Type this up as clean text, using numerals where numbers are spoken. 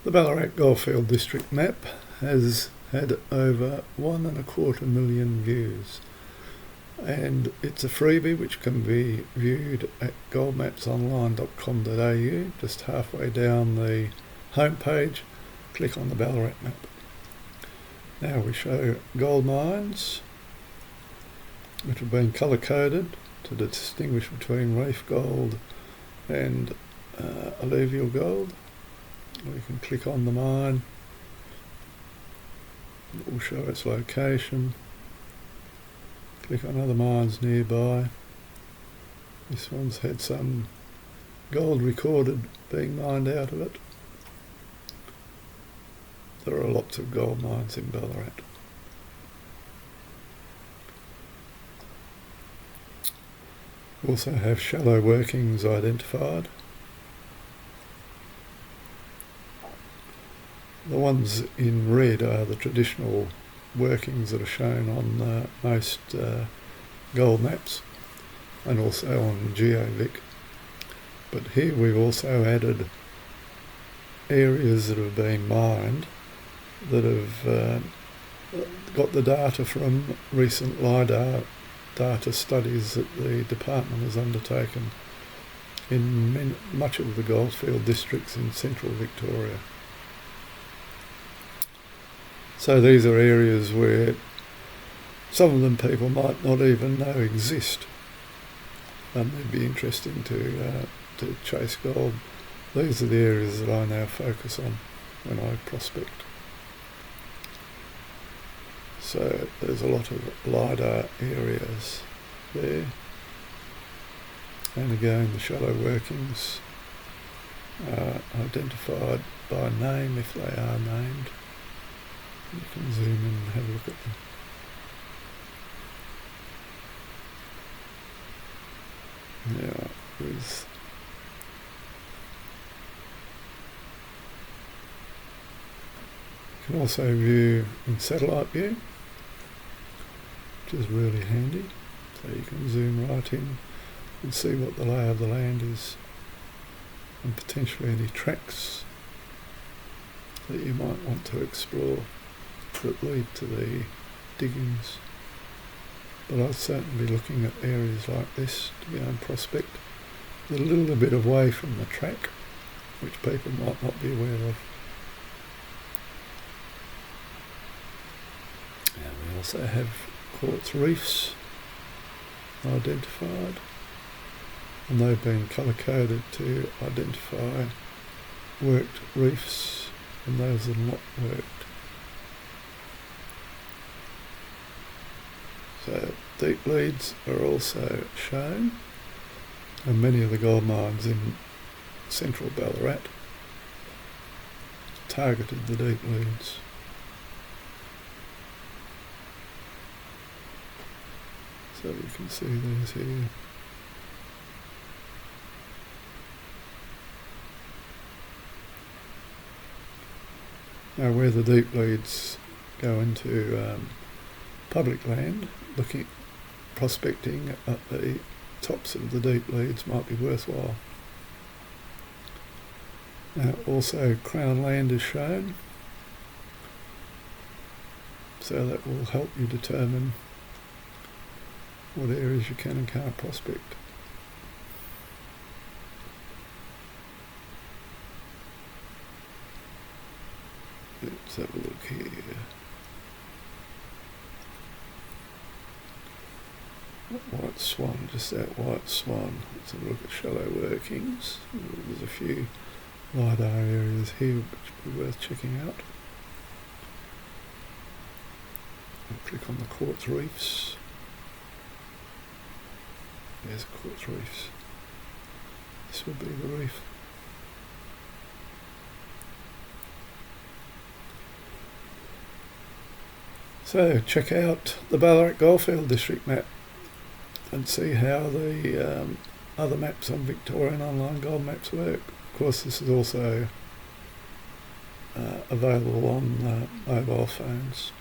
The Ballarat Goldfield District map has had over 1.25 million views, and it's a freebie which can be viewed at goldmapsonline.com.au. Just halfway down the homepage, click on the Ballarat map. Now we show gold mines which have been colour coded to distinguish between reef gold and alluvial gold. We can click on the mine, it will show its location. Click on other mines nearby. This one's had some gold recorded being mined out of it. There are lots of gold mines in Ballarat. We also have shallow workings identified. The ones in red are the traditional workings that are shown on most gold maps and also on GeoVic. But here we've also added areas that have been mined that have got the data from recent LiDAR data studies that the department has undertaken in much of the goldfield districts in central Victoria. So these are areas where some of them people might not even know exist, and they'd be interesting to chase gold. These are the areas that I now focus on when I prospect. So there's a lot of LiDAR areas there, and again the shallow workings are identified by name if they are named. You can zoom in and have a look at them. Now, you can also view in satellite view, which is really handy. So you can zoom right in and see what the lay of the land is, and potentially any tracks that you might want to explore that lead to the diggings. But I'd certainly be looking at areas like this to be able to prospect a little bit away from the track, which people might not be aware of. And we also have quartz reefs identified, and they've been colour coded to identify worked reefs and those that are not worked. So deep leads are also shown, and many of the gold mines in central Ballarat targeted the deep leads. So you can see these here. Now where the deep leads go into public land, prospecting at the tops of the deep leads might be worthwhile. Now also Crown land is shown, so that will help you determine what areas you can and can't prospect. Let's have a look here. White Swan, just that White Swan. Let's have a look at shallow workings. There's a few LiDAR areas here which would be worth checking out. I'll click on the quartz reefs. There's quartz reefs. This would be the reef. So check out the Ballarat Goldfield District map and see how the other maps on Victorian Online Gold Maps work. Of course, this is also available on mobile phones.